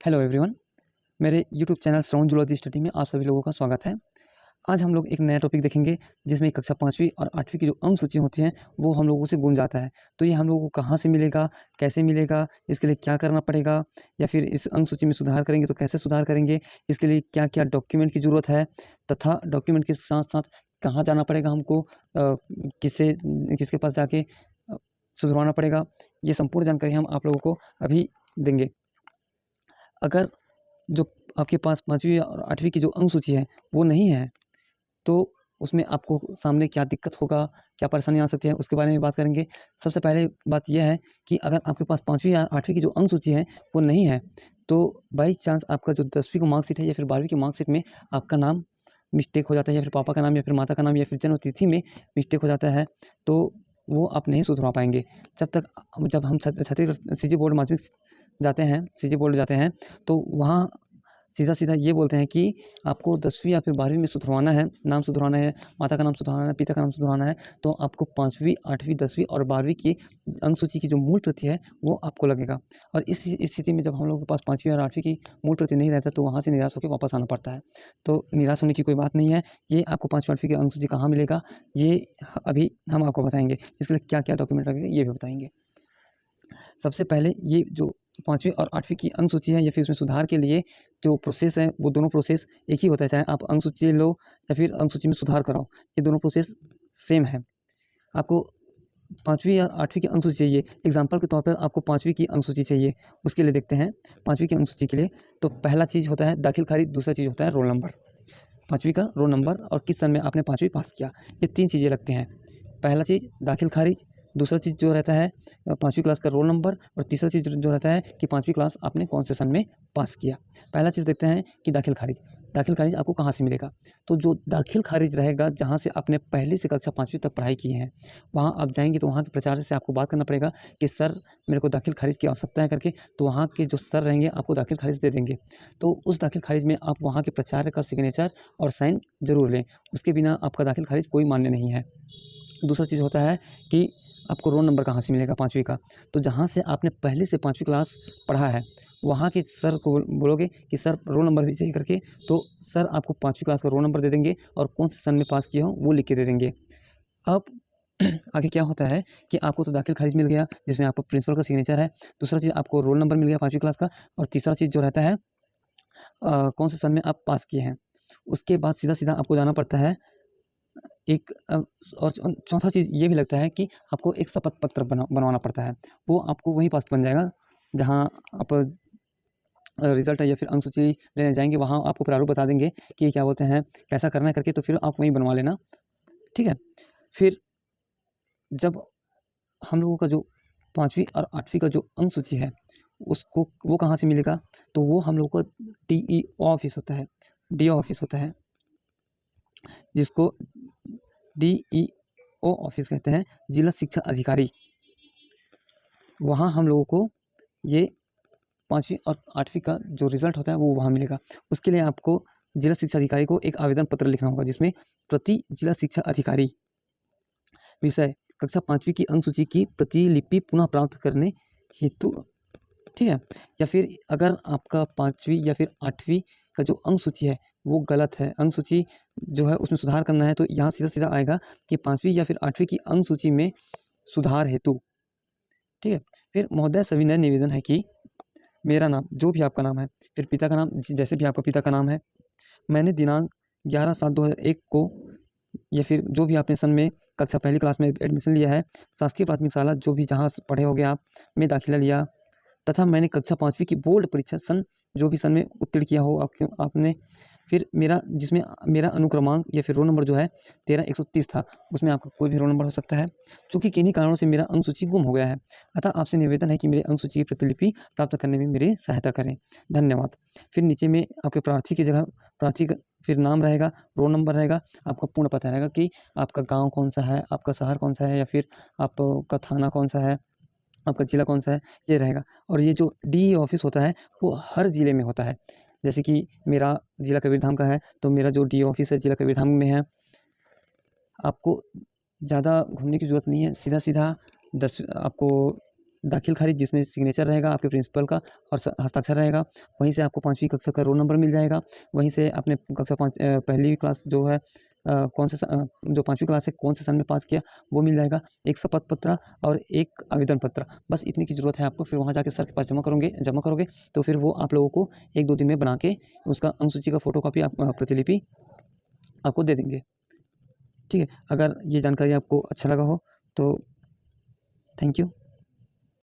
Hello everyone, मेरे YouTube channel श्रवण zoology study में आप सभी लोगों का स्वागत है। आज हम लोग एक नया टॉपिक देखेंगे जिसमें कक्षा 5वीं और 8वीं की जो अंक सूची होती हैं वो हम लोगों से गुम जाता है। तो ये हम लोगों को कहाँ से मिलेगा, कैसे मिलेगा, इसके लिए क्या करना पड़ेगा, या फिर इस अंक सूची में सुधार करेंगे तो कैसे सुधार करेंगे, इसके लिए क्या क्या डॉक्यूमेंट की ज़रूरत है, तथा डॉक्यूमेंट के साथ साथ कहाँ जाना पड़ेगा हमको, किसके पास जाके सुधरवाना पड़ेगा, ये संपूर्ण जानकारी हम आप लोगों को अभी देंगे। अगर जो आपके पास 5वीं और 8वीं की जो अंक सूची है वो नहीं है, तो उसमें आपको सामने क्या दिक्कत होगा, क्या परेशानी आ सकती है, उसके बारे में बात करेंगे। सबसे पहले बात यह है कि अगर आपके पास 5वीं या 8वीं की जो अंक सूची है वो नहीं है, तो बाई चांस आपका जो 10वीं का मार्कशीट है या फिर 12वीं की मार्कशीट में आपका नाम मिस्टेक हो जाता है, या फिर पापा का नाम या फिर माता का नाम या फिर जन्म तिथि में मिस्टेक हो जाता है, तो वो आप नहीं सुधरवा पाएंगे। जब हम छत्तीसगढ़ सीजी बोर्ड माध्यमिक जाते हैं, सीजी बोर्ड जाते हैं, तो वहाँ सीधा ये बोलते हैं कि आपको 10वीं या फिर 12वीं में सुधरवाना है, नाम सुधरवाना है, माता का नाम सुधरवाना है, पिता का नाम सुधरवाना है, तो आपको 5वीं, 8वीं, 10वीं और 12वीं की अंक सूची की जो मूल प्रति है वो आपको लगेगा। और इस स्थिति में जब हम लोगों के पास 5वीं और 8वीं की मूल प्रति नहीं रहता तो वहाँ से निराश होकर वापस आना पड़ता है। तो निराश होने की कोई बात नहीं है। ये आपको 5वीं 8वीं की अंक सूची कहाँ मिलेगा, ये अभी हम आपको बताएंगे। इसके लिए क्या क्या डॉक्यूमेंट लगेगा ये भी बताएंगे। सबसे पहले ये जो 5वीं और 8वीं की अंक सूची है या फिर उसमें सुधार के लिए जो प्रोसेस है वो दोनों प्रोसेस एक ही होता है, चाहे आप अंक सूची लो या फिर अंक सूची में सुधार कराओ, ये दोनों प्रोसेस सेम है। आपको 5वीं या 8वीं की अंक सूची चाहिए, एग्जाम्पल के तौर पर आपको 5वीं की अंक सूची चाहिए, उसके लिए देखते हैं 5वीं की अंक सूची के लिए। तो पहला चीज़ होता है दाखिल खारिज, दूसरा चीज़ होता है रोल नंबर। 5वीं का रोल नंबर और किस सन में आपने 5वीं पास किया, ये 3 चीज़ें लगते हैं। पहला चीज़ दाखिल खारिज, दूसरा चीज़ जो रहता है 5वीं क्लास का रोल नंबर, और तीसरा चीज़ जो रहता है कि 5वीं क्लास आपने कौन से सन में पास किया। पहला चीज़ देखते हैं कि दाखिल खारिज। दाखिल खारिज आपको कहाँ से मिलेगा, तो जो दाखिल खारिज रहेगा जहाँ से आपने पहली से कक्षा 5वीं तक पढ़ाई की है, वहाँ आप जाएंगे तो वहाँ के प्राचार्य से आपको बात करना पड़ेगा कि सर मेरे को दाखिल खारिज की आवश्यकता है करके। तो वहाँ के जो सर रहेंगे आपको दाखिल खारिज दे देंगे। तो उस दाखिल खारिज में आप वहाँ के प्राचार्य का सिग्नेचर और साइन जरूर लें, उसके बिना आपका दाखिल खारिज कोई मान्य नहीं है। दूसरा चीज़ होता है कि आपको रोल नंबर कहाँ से मिलेगा 5वीं का, तो जहाँ से आपने पहले से 5वीं क्लास पढ़ा है वहाँ के सर को बोलोगे कि सर रोल नंबर भी चाहिए करके, तो सर आपको 5वीं क्लास का रोल नंबर दे देंगे और कौन से सन में पास किया हो वो लिख के दे देंगे। अब आगे क्या होता है कि आपको तो दाखिल खारिज मिल गया जिसमें आपको प्रिंसिपल का सिग्नेचर है, दूसरा चीज़ आपको रोल नंबर मिल गया 5वीं क्लास का, और तीसरा चीज़ जो रहता है कौन से सन में आप पास किए हैं। उसके बाद सीधा सीधा आपको जाना पड़ता है एक और चौथा चीज़ ये भी लगता है कि आपको एक शपथ पत्र बनवाना पड़ता है। वो आपको वहीं पास बन जाएगा जहाँ आप रिजल्ट या फिर अंक सूची लेने जाएंगे, वहाँ आपको प्रारूप बता देंगे कि क्या बोलते हैं कैसा करना है करके, तो फिर आप वहीं बनवा लेना, ठीक है। फिर जब हम लोगों का जो 5वीं और 8वीं का जो अंक सूची है उसको वो कहाँ से मिलेगा, तो वो हम लोग को DEO ऑफिस होता है, DO ऑफिस होता है, जिसको DEO ऑफिस कहते हैं, जिला शिक्षा अधिकारी। वहाँ हम लोगों को ये 5वीं और 8वीं का जो रिज़ल्ट होता है वो वहाँ मिलेगा। उसके लिए आपको जिला शिक्षा अधिकारी को एक आवेदन पत्र लिखना होगा जिसमें प्रति जिला शिक्षा अधिकारी विषय कक्षा 5वीं की अंक सूची की प्रतिलिपि पुनः प्राप्त करने हेतु, ठीक है। या फिर अगर आपका 5वीं या फिर 8वीं का जो अंक सूची है वो गलत है, अंक सूची जो है उसमें सुधार करना है, तो यहाँ सीधा सीधा आएगा कि 5वीं या फिर 8वीं की अंक सूची में सुधार हेतु, ठीक है। फिर महोदय सविनय निवेदन है कि मेरा नाम, जो भी आपका नाम है, फिर पिता का नाम जैसे भी आपका पिता का नाम है, मैंने दिनांक 11/7/2001 को या फिर जो भी आपने सन में कक्षा पहली क्लास में एडमिशन लिया है, शासकीय प्राथमिक शाला जो भी जहाँ पढ़े होगे आप में दाखिला लिया, तथा मैंने कक्षा 5वीं की बोर्ड परीक्षा सन जो भी सन में उत्तीर्ण किया हो आपने, फिर जिसमें मेरा अनुक्रमांक या फिर रोल नंबर जो है 13130 था, उसमें आपका कोई भी रोल नंबर हो सकता है। चूँकि किन्हीं कारणों से मेरा अंक सूची गुम हो गया है, अतः आपसे निवेदन है कि मेरे अंक सूची की प्रतिलिपि प्राप्त करने में मेरी सहायता करें, धन्यवाद। फिर नीचे में आपके प्रार्थी की जगह प्रार्थी का फिर नाम रहेगा, रोल नंबर रहेगा, आपका पूर्ण पता रहेगा कि आपका गाँव कौन सा है, आपका शहर कौन सा है, या फिर आपका थाना कौन सा है, आपका ज़िला कौन सा है, ये रहेगा। और ये जो DE ऑफिस होता है वो हर ज़िले में होता है। जैसे कि मेरा ज़िला कबीरधाम का है, तो मेरा जो DE ऑफिस है ज़िला कबीरधाम में है। आपको ज़्यादा घूमने की ज़रूरत नहीं है, सीधा सीधा आपको दाखिल खारिज जिसमें सिग्नेचर रहेगा आपके प्रिंसिपल का और हस्ताक्षर रहेगा। वहीं से आपको 5वीं कक्षा का रोल नंबर मिल जाएगा। वहीं से आपने कक्षा 5 पहली क्लास जो है जो 5वीं क्लास है कौन से साल में पास किया वो मिल जाएगा। एक शपथ पत्र और एक आवेदन पत्र, बस इतनी की ज़रूरत है आपको। फिर वहाँ जाके सर के पास जमा करोगे तो फिर वो आप लोगों को 1-2 दिन में बना के उसका अनुसूची का फ़ोटोकॉपी प्रतिलिपि आपको दे देंगे। ठीक है, अगर ये जानकारी आपको अच्छा लगा हो तो थैंक यू।